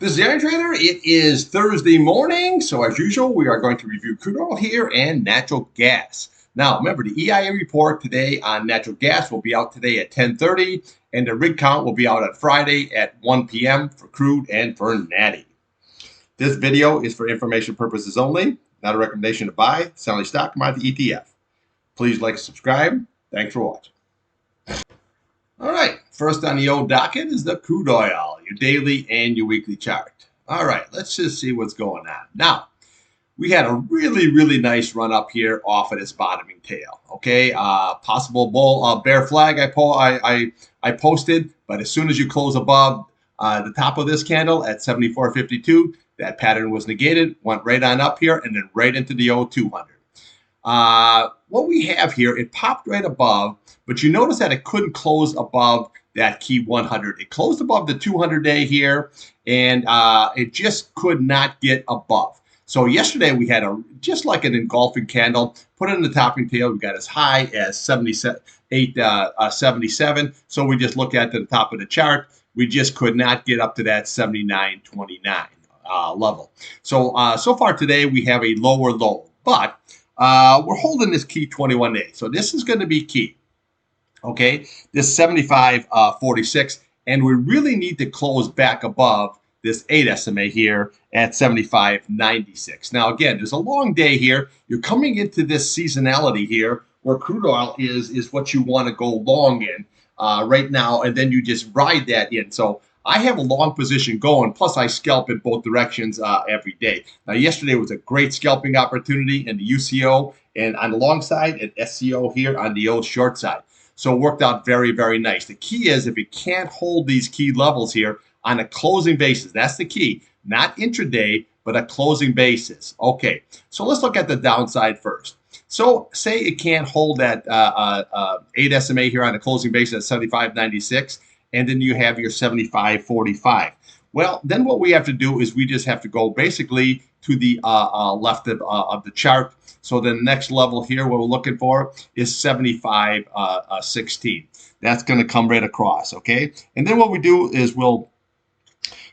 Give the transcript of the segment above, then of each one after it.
This is the Iron Trader. It is Thursday morning, so as usual, we are going to review crude oil here and natural gas. Now, remember, the EIA report today on natural gas will be out today at 10:30, and the rig count will be out on Friday at 1 p.m. for crude and for natty. This video is for information purposes only, not a recommendation to buy, sell any stock, or buy the ETF. Please like and subscribe. Thanks for watching. All right, first on the old docket is the crude oil, your daily and your weekly chart. All right, let's just see what's going on. Now, we had a really nice run up here off of this bottoming tail. Okay, possible bull bear flag I posted, but as soon as you close above the top of this candle at 74.52, that pattern was negated, went right on up here, and then right into the old 200. What we have here, it popped right above, but you notice that it couldn't close above that key 100. It closed above the 200-day here, and it just could not get above. So yesterday we had just like an engulfing candle, put it in the topping tail. We got as high as 77. So we just looked at the top of the chart. We just could not get up to that 79.29 level. So so far today we have a lower low, but we're holding this key 21A. So this is going to be key. Okay, this 75.46, and we really need to close back above this 8 SMA here at 75.96. Now, again, there's a long day here. You're coming into this seasonality here where crude oil is what you want to go long in right now, and then you just ride that in. So I have a long position going, plus I scalp in both directions every day. Now, yesterday was a great scalping opportunity in the UCO and on the long side and SCO here on the old short side. So it worked out very nice. The key is if you can't hold these key levels here on a closing basis, that's the key, not intraday, but a closing basis. Okay, so let's look at the downside first. So say it can't hold that 8 SMA here on a closing basis at 75.96, and then you have your 75.45. Well, then what we have to do is we just have to go basically to the left of the chart. So the next level here, what we're looking for is 75.16. That's going to come right across, okay? And then what we do is we'll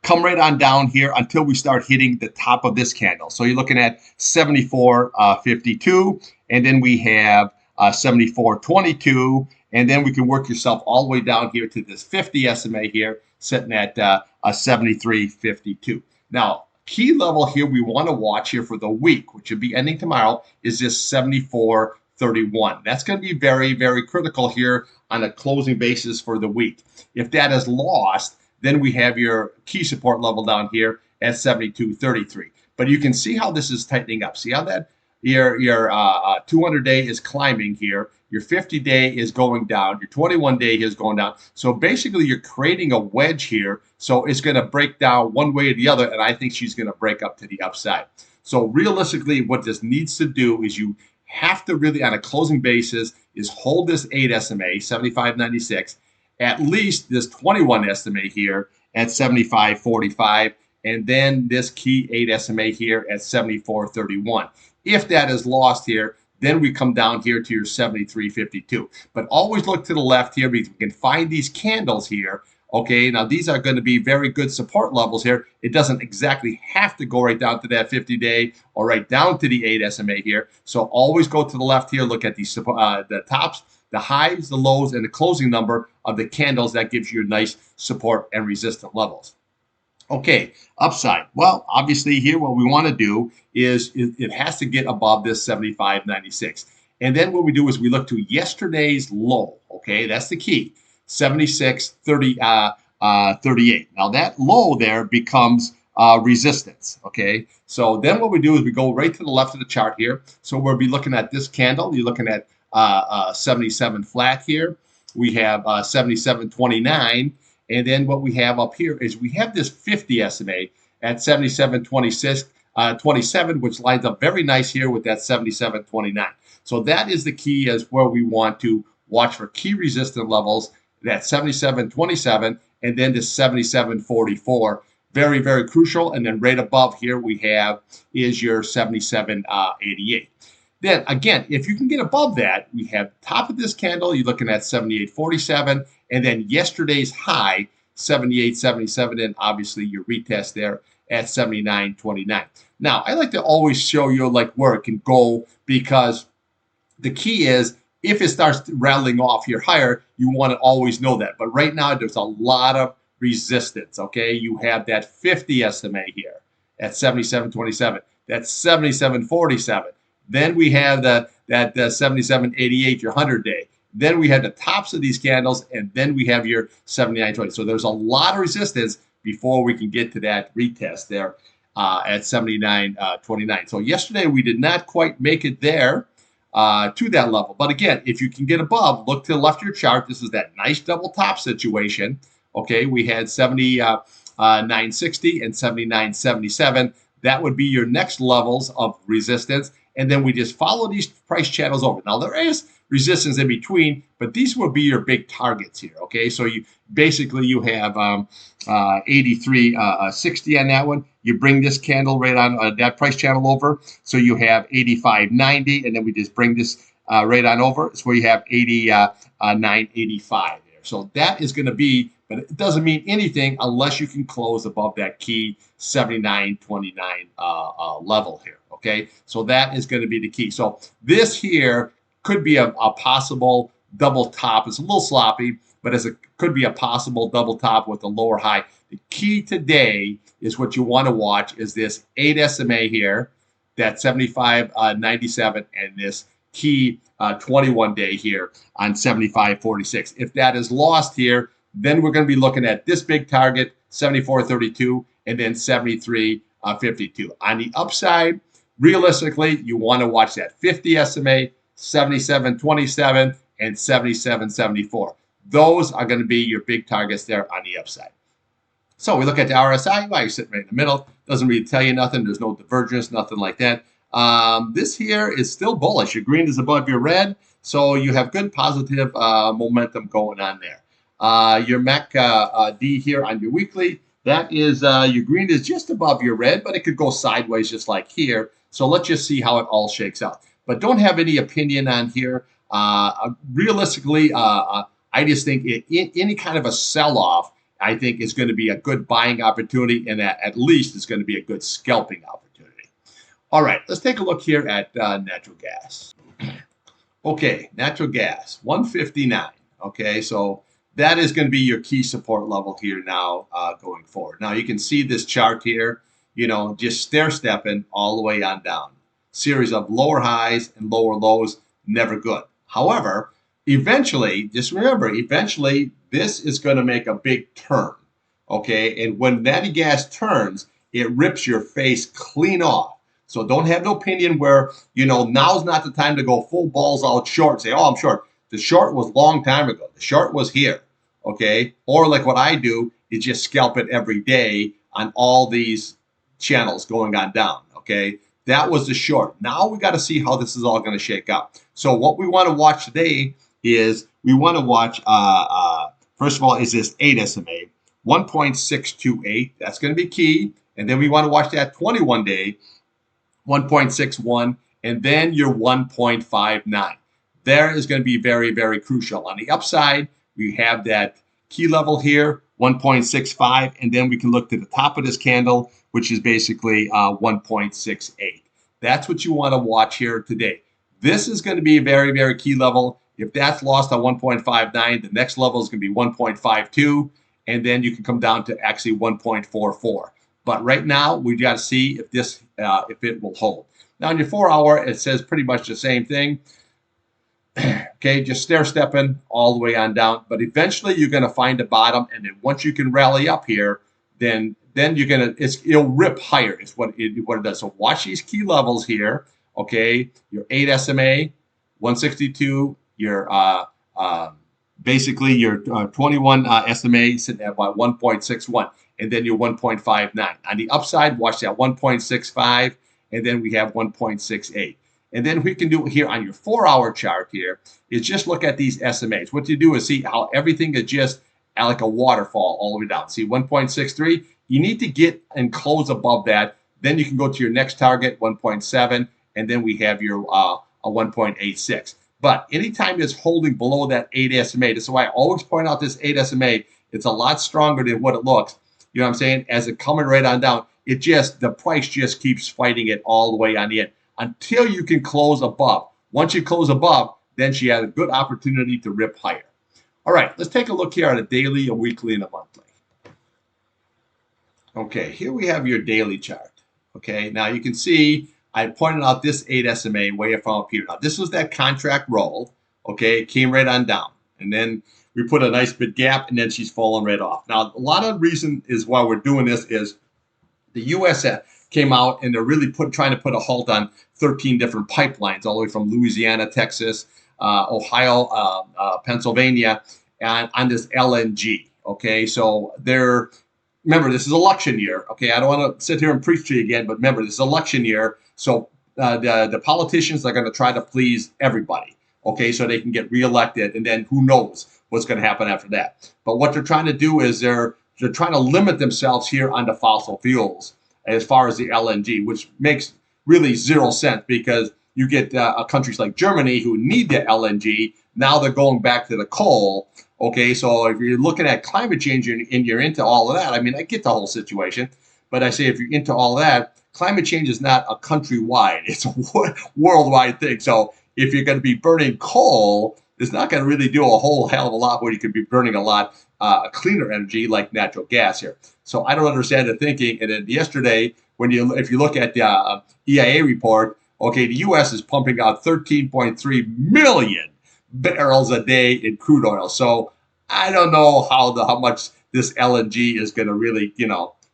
come right on down here until we start hitting the top of this candle. So you're looking at 74.52, and then we have 74.22, and then we can work yourself all the way down here to this 50 SMA here, sitting at 73.52. Now, key level here we want to watch here for the week, which will be ending tomorrow, is this 74.31. That's going to be very critical here on a closing basis for the week. If that is lost, then we have your key support level down here at 72.33. But you can see how this is tightening up. See how that your 200-day is climbing here. Your 50-day is going down. Your 21-day is going down. So basically, you're creating a wedge here. So it's going to break down one way or the other, and I think she's going to break up to the upside. So realistically, what this needs to do is you have to really, on a closing basis, is hold this 8 SMA, 75.96, at least this 21 SMA here at 75.45, and then this key 8 SMA here at 74.31. If that is lost here, then we come down here to your 73.52. But always look to the left here because we can find these candles here. Okay, now these are going to be very good support levels here. It doesn't exactly have to go right down to that 50-day or right down to the 8 SMA here. So always go to the left here, look at the tops, the highs, the lows, and the closing number of the candles. That gives you a nice support and resistance levels. Okay, upside. Well, obviously here what we want to do is it has to get above this 75.96. And then what we do is we look to yesterday's low. Okay, that's the key, 76.38. Now that low there becomes resistance. Okay, so then what we do is we go right to the left of the chart here. So we'll be looking at this candle. You're looking at 77 flat here. We have 77.29. And then what we have up here is we have this 50 SMA at 77.27, which lines up very nice here with that 77.29. So that is the key, as where we want to watch for key resistance levels, that 77.27 and then the 77.44. Very crucial. And then right above here we have is your 77.88. Then again, if you can get above that, we have top of this candle, you're looking at 78.47, and then yesterday's high, 78.77, and obviously your retest there at 79.29. Now, I like to always show you like where it can go, because the key is if it starts rattling off here higher, you want to always know that. But right now, there's a lot of resistance. Okay, you have that 50 SMA here at 77.27. That's 77.47. Then we have that 77.88, your 100-day. Then we have the tops of these candles, and then we have your 79.20. So there's a lot of resistance before we can get to that retest there at 79.29. So yesterday we did not quite make it there to that level. But again, if you can get above, look to the left of your chart. This is that nice double top situation. Okay, we had 79.60 and 79.77. That would be your next levels of resistance. And then we just follow these price channels over. Now, there is resistance in between, but these will be your big targets here. Okay, so you basically you have 83.60 on that one. You bring this candle right on that price channel over, so you have 85.90, and then we just bring this right on over. It's where you have 89.85 there. So that is going to be, but it doesn't mean anything unless you can close above that key 79.29 level here. Okay, so that is going to be the key. So this here could be a possible double top. It's a little sloppy, but it could be a possible double top with a lower high. The key today is what you want to watch is this 8 SMA here, that 75.97, and this key 21-day here on 75.46. If that is lost here, then we're going to be looking at this big target, 74.32, and then 73.52. On the upside, realistically, you want to watch that 50 SMA, 77.27, and 77.74. Those are going to be your big targets there on the upside. So we look at the RSI. Well, you're sitting right in the middle. Doesn't really tell you nothing. There's no divergence, nothing like that. This here is still bullish. Your green is above your red, so you have good positive momentum going on there. Your MACD here on your weekly, that is your green is just above your red, but it could go sideways just like here. So let's just see how it all shakes out. But don't have any opinion on here. Realistically, I just think any kind of a sell-off, I think, is going to be a good buying opportunity, and at least it's going to be a good scalping opportunity. All right, let's take a look here at natural gas. Okay, natural gas, 159. Okay, so that is going to be your key support level here now going forward. Now, you can see this chart here, just stair-stepping all the way on down. Series of lower highs and lower lows, never good. However, eventually, just remember, eventually this is going to make a big turn, okay? And when natural gas turns, it rips your face clean off. So don't have no opinion where, now's not the time to go full balls out short. Say, oh, I'm short. The short was a long time ago. The short was here, okay? Or like what I do is just scalp it every day on all these channels going on down, okay? That was the short. Now we got to see how this is all going to shake out. So what we want to watch today is we want to watch, first of all, is this 8 SMA, 1.628. That's going to be key. And then we want to watch that 21-day, 1.61, and then your 1.59. There is going to be very, very crucial. On the upside, we have that key level here, 1.65, and then we can look to the top of this candle, which is basically 1.68. That's what you want to watch here today. This is going to be a very, very key level. If that's lost on 1.59, the next level is going to be 1.52, and then you can come down to actually 1.44. But right now, we got to see if this, if it will hold. Now, in your 4-hour, it says pretty much the same thing. Okay, just stair-stepping all the way on down. But eventually, you're going to find a bottom, and then once you can rally up here, then you're going to, it'll rip higher is what it does. So watch these key levels here, okay? Your 8 SMA, 162, your basically your 21 SMA sitting at about 1.61, and then your 1.59. On the upside, watch that 1.65, and then we have 1.68. And then we can do here on your 4-hour chart here is just look at these SMAs. What you do is see how everything is just like a waterfall all the way down. See 1.63, you need to get and close above that. Then you can go to your next target, 1.7, and then we have your a 1.86. But anytime it's holding below that 8 SMA, this is why I always point out this 8 SMA It's a lot stronger than what it looks. You know what I'm saying? As it coming right on down, the price just keeps fighting it all the way on the end until you can close above. Once you close above, then she has a good opportunity to rip higher. All right, let's take a look here at a daily, a weekly, and a monthly. Okay, here we have your daily chart. Okay, now you can see I pointed out this 8 SMA way from up here. Now, this was that contract roll. Okay, it came right on down. And then we put a nice big gap, and then she's falling right off. Now, a lot of the reason is why we're doing this is the U.S. came out, and they're really trying to put a halt on 13 different pipelines, all the way from Louisiana, Texas, Ohio, Pennsylvania, and on this LNG. Okay, so remember, this is election year. Okay, I don't want to sit here and preach to you again, but remember, this is election year. So the politicians are going to try to please everybody. Okay, so they can get reelected, and then who knows what's going to happen after that. But what they're trying to do is they're trying to limit themselves here on the fossil fuels as far as the LNG, which makes really zero sense because you get countries like Germany who need the LNG. Now they're going back to the coal. Okay, so if you're looking at climate change and you're into all of that, I mean, I get the whole situation, but I say if you're into all that, climate change is not a countrywide, it's a worldwide thing. So if you're going to be burning coal, it's not going to really do a whole hell of a lot where you could be burning a lot cleaner energy like natural gas here. So I don't understand the thinking. And then yesterday, if you look at the EIA report, okay, the U.S. is pumping out 13.3 million barrels a day in crude oil. So I don't know how much this LNG is going to really,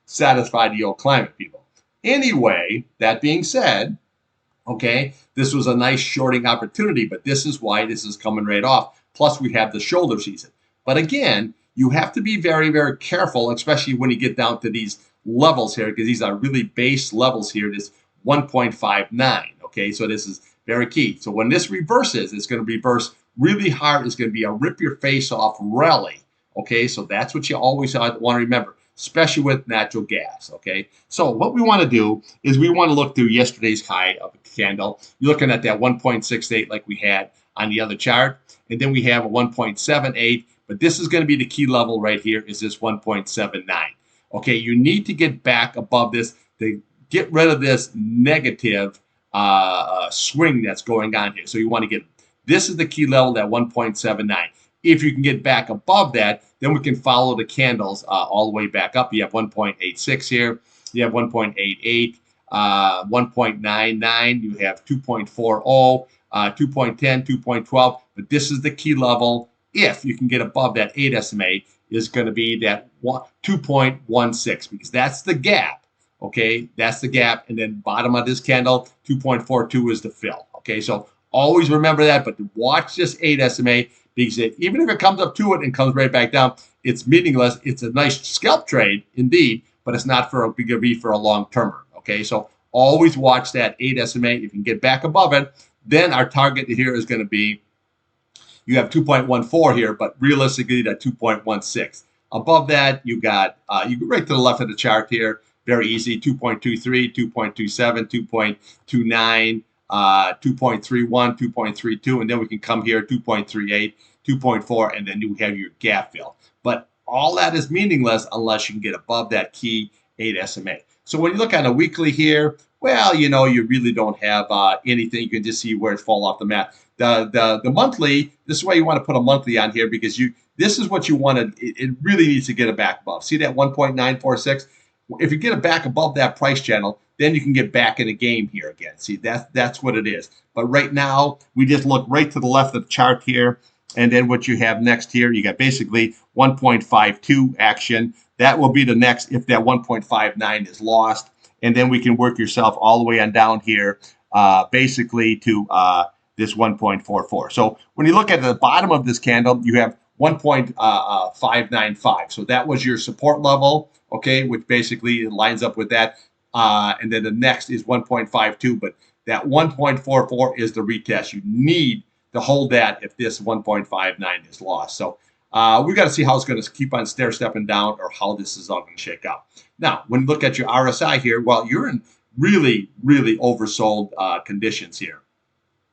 satisfy the old climate people. Anyway, that being said, okay, this was a nice shorting opportunity, but this is why this is coming right off. Plus, we have the shoulder season. But again, you have to be very, very careful, especially when you get down to these levels here, because these are really base levels here. This 1.59. Okay, so this is very key. So when this reverses, it's going to reverse really hard. It's going to be a rip your face off rally. Okay, so that's what you always want to remember, especially with natural gas. Okay, so what we want to do is we want to look through yesterday's high of a candle. You're looking at that 1.68 like we had on the other chart, and then we have a 1.78. But this is going to be the key level right here is this 1.79. Okay, you need to get back above this to get rid of this negative swing that's going on here. So you want to get, this is the key level, that 1.79. If you can get back above that, then we can follow the candles all the way back up. You have 1.86 here. You have 1.88, 1.99. You have 2.40, 2.10, 2.12. But this is the key level. If you can get above that 8 SMA, is going to be that 2.16, because that's the gap. Okay, that's the gap. And then bottom of this candle, 2.42 is the fill. Okay, so always remember that, but watch this 8 SMA, because even if it comes up to it and comes right back down, it's meaningless. It's a nice scalp trade indeed, but it's not going to be for a long termer. Okay, so always watch that 8 SMA. If you can get back above it, then our target here is going to be, you have 2.14 here, but realistically that 2.16. Above that, you got, you go right to the left of the chart here, very easy, 2.23, 2.27, 2.29, 2.31, 2.32, and then we can come here, 2.38, 2.4, and then you have your gap fill. But all that is meaningless unless you can get above that key 8 SMA. So when you look at a weekly here, well, you really don't have anything. You can just see where it fall off the map. The monthly, this is why you want to put a monthly on here, because this is what you want to, it really needs to get it back above. See that 1.946? If you get it back above that price channel, then you can get back in the game here again. See, that's what it is. But right now, we just look right to the left of the chart here. And then what you have next here, you got basically 1.52 action. That will be the next if that 1.59 is lost. And then we can work yourself all the way on down here, basically to this 1.44. So when you look at the bottom of this candle, you have 1.595. So that was your support level, okay, which basically lines up with that. And then the next is 1.52, but that 1.44 is the retest. You need to hold that if this 1.59 is lost. So we got to see how it's going to keep on stair-stepping down, or how this is all going to shake out. Now, when you look at your RSI here, well, you're in really, really oversold conditions here.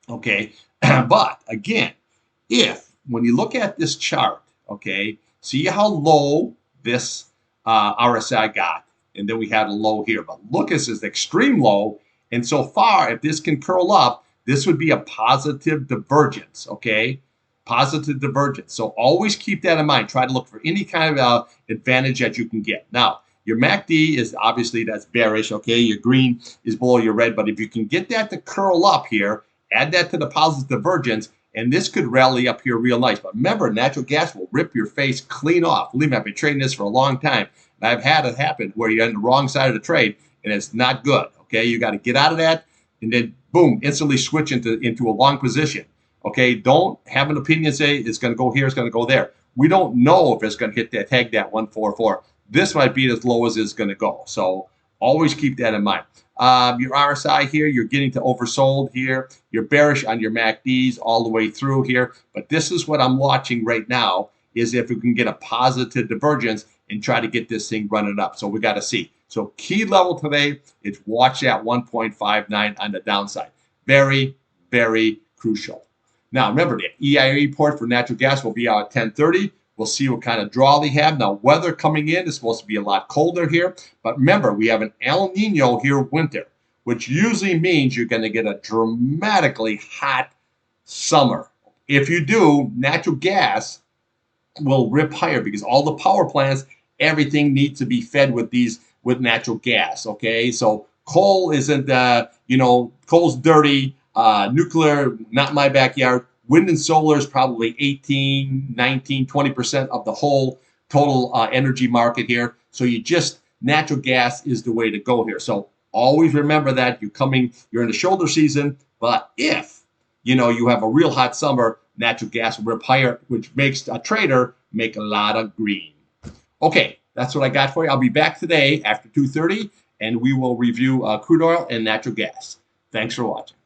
Okay, but again, when you look at this chart, okay, See how low this RSI got, and then we had a low here. But look, this is extreme low, and so far, if this can curl up, this would be a positive divergence, okay? Positive divergence. So always keep that in mind. Try to look for any kind of advantage that you can get. Now, your MACD is obviously that's bearish, okay? Your green is below your red, but if you can get that to curl up here, add that to the positive divergence, and this could rally up here real nice. But remember, natural gas will rip your face clean off. Believe me, I've been trading this for a long time. And I've had it happen where you're on the wrong side of the trade, and it's not good, okay? You got to get out of that, and then, boom, instantly switch into a long position. Okay, don't have an opinion say it's going to go here, it's going to go there. We don't know if it's going to hit that tag that 144. This might be as low as it's going to go. So always keep that in mind. Your RSI here, you're getting to oversold here. You're bearish on your MACDs all the way through here. But this is what I'm watching right now is if we can get a positive divergence and try to get this thing running up. So we got to see. So key level today is watch that 1.59 on the downside. Very, very crucial. Now, remember, the EIA report for natural gas will be out at 10:30. We'll see what kind of draw they have. Now, weather coming in is supposed to be a lot colder here. But remember, we have an El Nino here winter, which usually means you're going to get a dramatically hot summer. If you do, natural gas will rip higher because all the power plants, everything needs to be fed with natural gas. Okay, so coal isn't, coal's dirty. Nuclear, not my backyard. Wind and solar is probably 18, 19, 20% of the whole total energy market here. So natural gas is the way to go here. So always remember that you're in the shoulder season, but if, you have a real hot summer, natural gas will rip higher, which makes a trader make a lot of green. Okay, that's what I got for you. I'll be back today after 2:30, and we will review crude oil and natural gas. Thanks for watching.